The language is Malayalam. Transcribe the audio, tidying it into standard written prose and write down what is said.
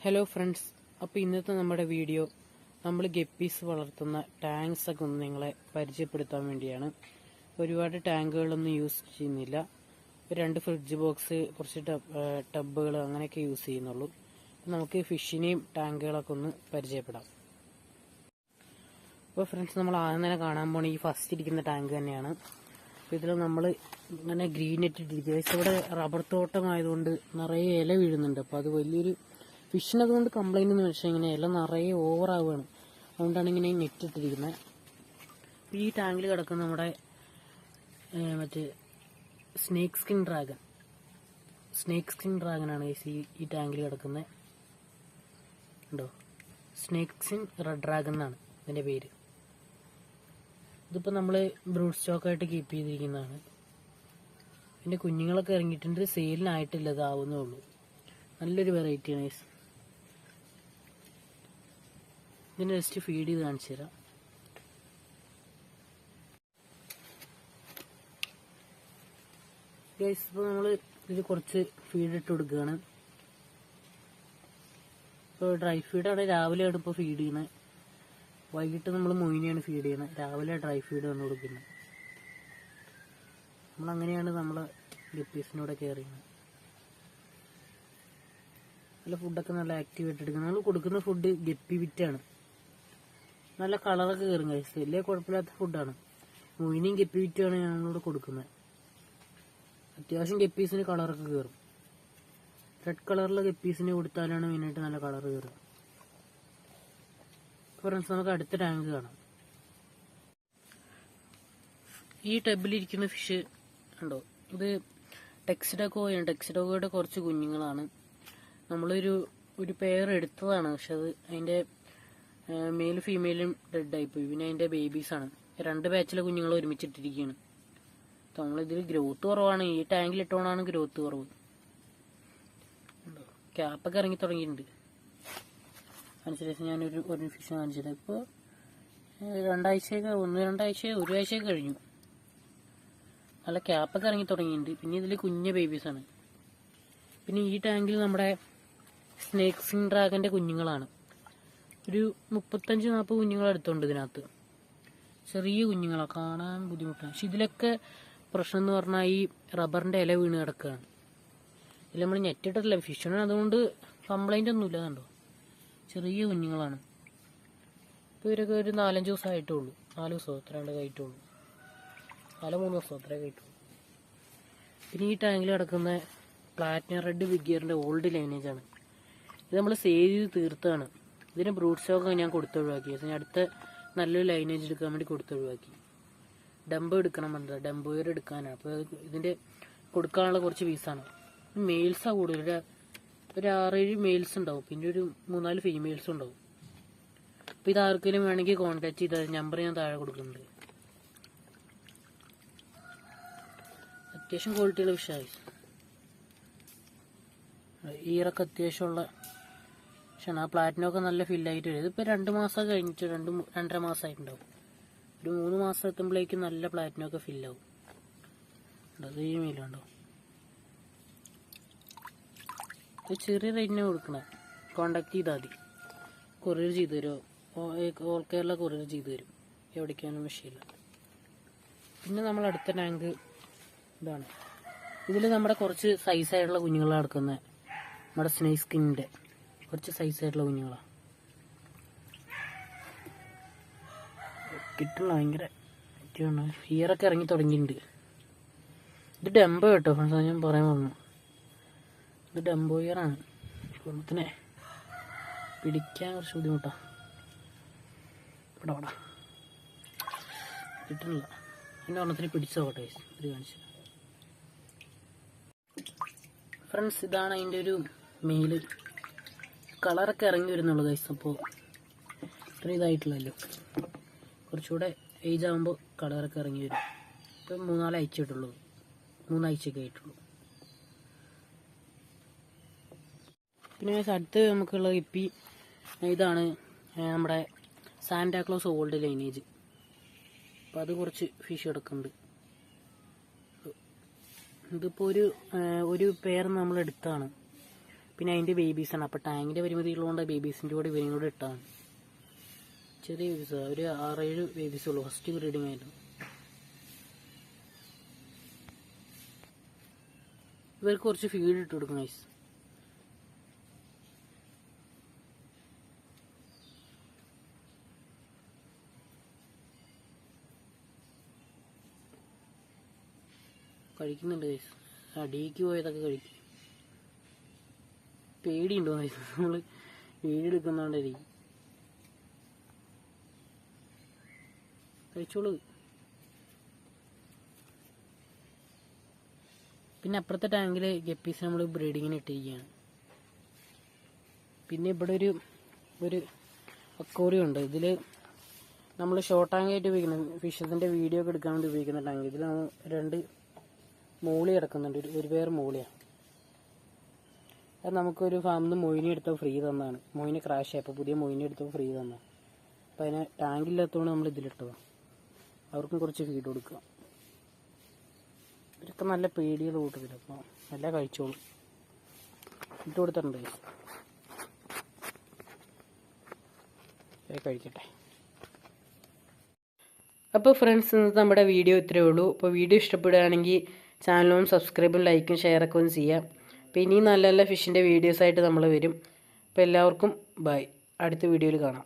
ഹലോ ഫ്രണ്ട്സ്, അപ്പോൾ ഇന്നത്തെ നമ്മുടെ വീഡിയോ നമ്മൾ ഗപ്പീസ് വളർത്തുന്ന ടാങ്ക്സ് ഒക്കെ ഒന്ന് നിങ്ങളെ പരിചയപ്പെടുത്താൻ വേണ്ടിയാണ്. ഒരുപാട് ടാങ്കുകളൊന്നും യൂസ് ചെയ്യുന്നില്ല. 2 ഫ്രിഡ്ജ് ബോക്സ്, കുറച്ച് ടബുകൾ അങ്ങനെയൊക്കെ യൂസ് ചെയ്യുന്നുള്ളൂ. നമുക്ക് ഫിഷിനെയും ടാങ്കുകളൊക്കെ ഒന്ന് പരിചയപ്പെടാം. അപ്പോൾ ഫ്രണ്ട്സ്, നമ്മൾ ആദ്യം തന്നെ കാണാൻ പോണ ഈ ഫസ്റ്റ് ഇരിക്കുന്ന ടാങ്ക് തന്നെയാണ്. അപ്പോൾ ഇതിൽ നമ്മൾ ഇങ്ങനെ ഗ്രീൻ നെറ്റ് ഇട്ടിരിക്കുക. ഇവിടെ റബ്ബർ തോട്ടമായതുകൊണ്ട് നിറയെ ഇല വീഴുന്നുണ്ട്. അപ്പോൾ അത് വലിയൊരു ഫിഷിന് അതുകൊണ്ട് കംപ്ലൈന്റ് എന്ന് വെച്ചാൽ ഇങ്ങനെ ഇല നിറയെ ഓവറാവുകയാണ്. അതുകൊണ്ടാണ് ഇങ്ങനെ നെറ്റ് ഇട്ടിരിക്കുന്നത്. ഈ ടാങ്കിൽ കിടക്കുന്ന നമ്മുടെ മറ്റേ സ്നേക്ക് സ്കിൻ ഡ്രാഗനാണ് ഈ ടാങ്കിൽ കിടക്കുന്നത്. ഉണ്ടോ? സ്നേക്ക് സ്കിൻ റെഡ് ഡ്രാഗൺ എന്നാണ് ഇതിൻ്റെ പേര്. ഇതിപ്പോൾ നമ്മൾ ബ്രൂഡ് സ്റ്റോക്കായിട്ട് കീപ്പ് ചെയ്തിരിക്കുന്നതാണ്. ഇതിൻ്റെ കുഞ്ഞുങ്ങളൊക്കെ ഇറങ്ങിയിട്ടുണ്ട്. സെയിലിനായിട്ടില്ല, ഇതാവുന്നേ ഉള്ളൂ. നല്ലൊരു വെറൈറ്റിയാണ്. ഇതിന് ജസ്റ്റ് ഫീഡ് ചെയ്ത് കാണിച്ചു തരാം. ഇപ്പോൾ നമ്മൾ ഇതിൽ കുറച്ച് ഫീഡ് ഇട്ട് കൊടുക്കുകയാണ്. ഇപ്പോൾ ഡ്രൈ ഫീഡാണ് രാവിലെയാണ് ഇപ്പോൾ ഫീഡ് ചെയ്യുന്നത്. വൈകിട്ട് നമ്മൾ മൊയിനെയാണ് ഫീഡ് ചെയ്യുന്നത്. രാവിലെ ഡ്രൈ ഫീഡ് വന്ന് കൊടുക്കുന്നത്. നമ്മളങ്ങനെയാണ് നമ്മൾ ഗപ്പീസിനോടെ കെയർ ചെയ്യുന്നത്. നല്ല ഫുഡൊക്കെ നല്ല ആക്റ്റീവായിട്ട് എടുക്കുന്നത്. നമ്മൾ കൊടുക്കുന്ന ഫുഡ് ഗപ്പി വിറ്റാണ്. നല്ല കളറൊക്കെ കയറും കഴിച്ച്. വലിയ കുഴപ്പമില്ലാത്ത ഫുഡാണ്. മൊയിനെയും ഗപ്പി വിറ്റുമാണ് ഞങ്ങളിവിടെ കൊടുക്കുന്നത്. അത്യാവശ്യം ഗപ്പീസിന് കളറൊക്കെ കയറും. റെഡ് കളറിലെ ഗപ്പീസിന് കൊടുത്താലാണ് മെയിനായിട്ട് നല്ല കളർ കയറുക. ഫ്രണ്ട്സ്, നമുക്ക് അടുത്ത ടാങ്ക് കാണാം. ഈ ടബിലിരിക്കുന്ന ഫിഷ് ഉണ്ടോ? ഇത് ടെക്സിഡോക്കോയാണ്. ടെക്സിഡോക്കോയുടെ കുറച്ച് കുഞ്ഞുങ്ങളാണ്. നമ്മളൊരു പെയർ എടുത്തതാണ്. പക്ഷെ അത് അതിൻ്റെ മെയിലും ഫീമെയിലും ഡെഡായിപ്പോയി. പിന്നെ അതിൻ്റെ ബേബീസാണ്. 2 ബാച്ചിലെ കുഞ്ഞുങ്ങൾ ഒരുമിച്ചിട്ടിരിക്കുകയാണ്. നമ്മളിതിൽ ഗ്രോത്ത് കുറവാണ്. ഈ ടാങ്കിൽ ഇട്ടോണാണ് ഗ്രോത്ത് കുറവ്. ക്യാപ്പൊക്കെ ഇറങ്ങി തുടങ്ങിയിട്ടുണ്ട്. അതിനുശേഷം ഞാനൊരു ഫിഷ് കാണിച്ചത് ഇപ്പോൾ 2 ആഴ്ചയൊക്കെ കഴിഞ്ഞു. നല്ല ക്യാപ്പൊക്കെ ഇറങ്ങി തുടങ്ങിയിട്ടുണ്ട്. പിന്നെ ഇതിൽ കുഞ്ഞ ബേബീസാണ്. പിന്നെ ഈ ടാങ്കിൽ നമ്മുടെ സ്നേക്ക് സ്കിൻ ഡ്രാഗന്റെ കുഞ്ഞുങ്ങളാണ്. ഒരു 35-40 കുഞ്ഞുങ്ങൾ അടുത്തുണ്ട് ഇതിനകത്ത്. ചെറിയ കുഞ്ഞുങ്ങളാണ്, കാണാൻ ബുദ്ധിമുട്ടാണ്. പക്ഷെ ഇതിലൊക്കെ പ്രശ്നം എന്ന് പറഞ്ഞാൽ ഈ റബ്ബറിന്റെ ഇല വീണ് കിടക്കുകയാണ്. ഇതിൽ നമ്മൾ നെറ്റിട്ടില്ല ഫിഷിന്, അതുകൊണ്ട് കംപ്ലൈന്റ് ഒന്നുമില്ല. കണ്ടോ, ചെറിയ കുഞ്ഞുങ്ങളാണ്. ഇപ്പോൾ ഇവരൊക്കെ ഒരു 4-5 ദിവസമായിട്ടുള്ളൂ. 4 ദിവസം അത്ര കഴിയിട്ടുള്ളൂ. 3 ദിവസം അത്രേ കഴിയിട്ടുള്ളൂ. പിന്നെ ഈ ടാങ്കിൽ കിടക്കുന്ന പ്ലാറ്റിനം റെഡ് വിഗിയറിന്റെ ഓൾഡ് ലൈനേജ് ആണ്. ഇത് നമ്മൾ സേവ് ചെയ്ത് തീർത്താണ്. ഇതിന് ബ്രൂഡ് സ്റ്റോക്ക് ഞാൻ കൊടുത്തൊഴിവാക്കി. അടുത്ത നല്ലൊരു ലൈനേജ് എടുക്കാൻ വേണ്ടി കൊടുത്തൊഴിവാക്കി. ഡംബോ എടുക്കണം പറഞ്ഞത്, ഡംബോയർ എടുക്കാനാണ്. അപ്പോൾ ഇതിന്റെ കൊടുക്കാനുള്ള കുറച്ച് പീസാണ്. മെയിൽസാണ് കൂടുതൽ. ഒരു 6-7 മെയിൽസ് ഉണ്ടാവും. പിന്നെ ഒരു 3-4 ഫീമെയിൽസും ഉണ്ടാവും. അപ്പോൾ ഇത് ആർക്കെങ്കിലും വേണമെങ്കിൽ കോൺടാക്ട് ചെയ്താൽ നമ്പർ ഞാൻ താഴെ കൊടുക്കുന്നുണ്ട്. അത്യാവശ്യം ക്വാളിറ്റിയുള്ള ഫിഷായി. ഈറൊക്കെ അത്യാവശ്യമുള്ള ഫിഷാണ്. ആ പ്ലാറ്റിനമൊക്കെ നല്ല ഫില്ലായിട്ട് വരും. ഇതിപ്പോൾ 2 മാസം കഴിഞ്ഞിട്ട് 2-2.5 മാസമായിട്ടുണ്ടാവും. ഒരു 3 മാസം എത്തുമ്പോഴേക്കും നല്ല പ്ലാറ്റിനമൊക്കെ ഫില്ലാവും. അത് ഈ മെയിലുണ്ടോ? ഇത് ചെറിയ റേറ്റിനെ കൊടുക്കണേ. കോണ്ടാക്ട് ചെയ്താൽ മതി. കൊറിയർ ചെയ്ത് തരുമോ? ഓൾ കേരള കൊറിയർ ചെയ്ത് തരും. എവിടേക്കാനും വിഷയമില്ല. പിന്നെ നമ്മൾ അടുത്ത ടാങ്ക് ഇതാണ്. ഇതിൽ നമ്മുടെ കുറച്ച് സൈസായിട്ടുള്ള കുഞ്ഞുങ്ങളാണ് കിടക്കുന്നത്. നമ്മുടെ സ്നേക്ക് സ്കിന്നിൻ്റെ കുറച്ച് സൈസായിട്ടുള്ള കുഞ്ഞുങ്ങളാണ്. കിട്ടുള്ള ഭയങ്കര ഫിയറൊക്കെ ഇറങ്ങി തുടങ്ങിയിട്ടുണ്ട്. ഇത് ഡംബോ കേട്ടോ ഫ്രണ്ട്സ്, ഞാൻ പറയാൻ പറഞ്ഞു. ഇത് ഡംബോയറാണ്. കുടുംബത്തിനെ പിടിക്കാൻ കുറച്ച് ബുദ്ധിമുട്ടാണ്. ഇവിടെ കിട്ടുന്നില്ല. പിന്നെ ഒരെണ്ണത്തിന് പിടിച്ചു നോക്കട്ടെ. ഇത് കാണിച്ചു ഫ്രണ്ട്സ്, ഇതാണ് അതിൻ്റെ ഒരു മെയില്. കളറൊക്കെ ഇറങ്ങി വരുന്നുള്ളൂ ഗൈസ്. അപ്പോൾ ഇത്ര ഇതായിട്ടില്ലല്ലോ. കുറച്ചുകൂടെ ഏജ് ആകുമ്പോൾ കളറൊക്കെ ഇറങ്ങി വരും. ഇപ്പം 3-4 ആഴ്ചയായിട്ടുള്ളൂ. 3 ആഴ്ചയൊക്കെ ആയിട്ടുള്ളൂ. പിന്നെ അടുത്ത് നമുക്കുള്ള ഇപ്പി ഇതാണ് നമ്മുടെ സാന്റാക്ലോസ് ഓൾഡ് ലൈനേജ്. അപ്പോൾ അത് കുറച്ച് ഫിഷ് കിടക്കുന്നുണ്ട്. ഇതിപ്പോൾ ഒരു പെയർ നമ്മൾ എടുത്താണ്. പിന്നെ അതിൻ്റെ ബേബീസാണ്. അപ്പോൾ ടാങ്കിൻ്റെ പരിമിതികളുകൊണ്ട് ബേബീസിൻ്റെ കൂടെ ഇവരെയും കൂടെ ഇട്ടാണ്. ചെറിയ ബേബീസാണ്, ഒരു 6-7 ബേബീസുള്ളൂ. ഫസ്റ്റ് ബ്രീഡിങ് ആയിരുന്നു. ഇവർക്ക് കുറച്ച് ഫീഡ് ഇട്ട് കൊടുക്കണം ഗൈസ്. കഴിക്കുന്നുണ്ട് ഗൈസ്. അടിയിലേക്ക് പോയതൊക്കെ കഴിക്കും. പേടിയുണ്ടോ ഗൈസ്? നമ്മൾ വീഡിയോ എടുക്കുന്നോണ്ടായിരിക്കും. കഴിച്ചോളൂ. പിന്നെ അപ്പുറത്തെ ടാങ്കിൽ ഗപ്പീസ് നമ്മൾ ബ്രീഡിങ്ങിന് ഇട്ടിരിക്കുകയാണ്. പിന്നെ ഇവിടെ ഒരു അക്വേറിയം ഉണ്ട്. ഇതിൽ നമ്മൾ ഷോർട്ട് ടാങ്കായിട്ട് ഉപയോഗിക്കുന്നത്, ഫിഷസിൻ്റെ വീഡിയോ ഒക്കെ എടുക്കാൻ വേണ്ടി ഉപയോഗിക്കുന്ന ടാങ്ക്. ഇതിൽ 2 മൂളി കിടക്കുന്നുണ്ട്, ഒരു പേർ മൂളിയാണ്. അത് നമുക്കൊരു ഫാമിൽ നിന്ന് മൊയിനെ എടുത്തപ്പോൾ ഫ്രീ തന്നാണ്. മൊയിനെ ക്രാഷ് ആയി, അപ്പോൾ പുതിയ മൊയിനെ എടുത്തപ്പോൾ ഫ്രീ തന്നാണ്. അപ്പോൾ അതിനെ ടാങ്കില്ലാത്തതുകൊണ്ട് നമ്മൾ ഇതിലിട്ടതാണ്. അവർക്കും കുറച്ച് ഫീഡ് കൊടുക്കുക. ഇവരൊക്കെ നല്ല പേടിയുള്ള കൂട്ടത്തില്ല, അപ്പോൾ നല്ല കഴിച്ചോളും. ഇട്ട് കൊടുത്തിട്ടുണ്ട്. കഴിക്കട്ടെ. അപ്പോൾ ഫ്രണ്ട്സ്, ഇന്നത്തെ നമ്മുടെ വീഡിയോ ഇത്രയേ ഉള്ളൂ. അപ്പോൾ വീഡിയോ ഇഷ്ടപ്പെടുകയാണെങ്കിൽ ചാനലും സബ്സ്ക്രൈബും ലൈക്കും ഷെയറൊക്കെ ഒന്ന് ചെയ്യാം. അപ്പോൾ ഇനിയും നല്ല നല്ല ഫിഷിൻ്റെ വീഡിയോസായിട്ട് നമ്മൾ വരും. അപ്പോൾ എല്ലാവർക്കും ബൈ. അടുത്ത വീഡിയോയിൽ കാണാം.